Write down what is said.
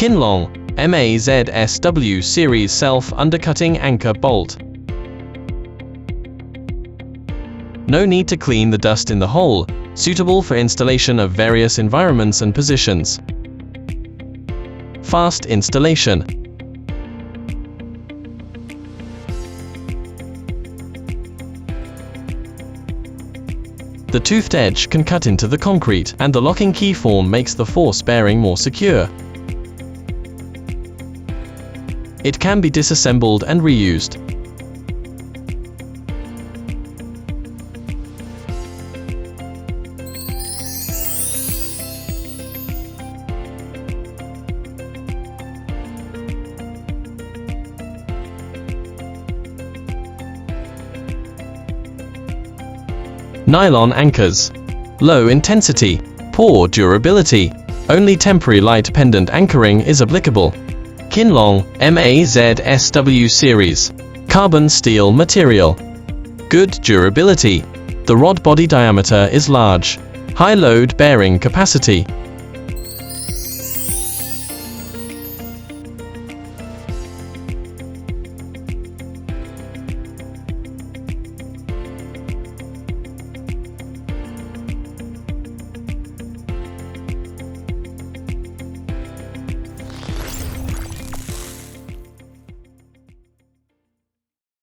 KINLONG MAZS series self-undercutting anchor bolt. No need to clean the dust in the hole, suitable for installation of various environments and positions. Fast installation. The toothed edge can cut into the concrete, and the locking key form makes the force bearing more secure. It can be disassembled and reused. Nylon anchors. Low intensity, poor durability. Only temporary light pendant anchoring is applicable. KINLONG MAZS series. Carbon steel material. Good durability. The rod body diameter is large. High load bearing capacity.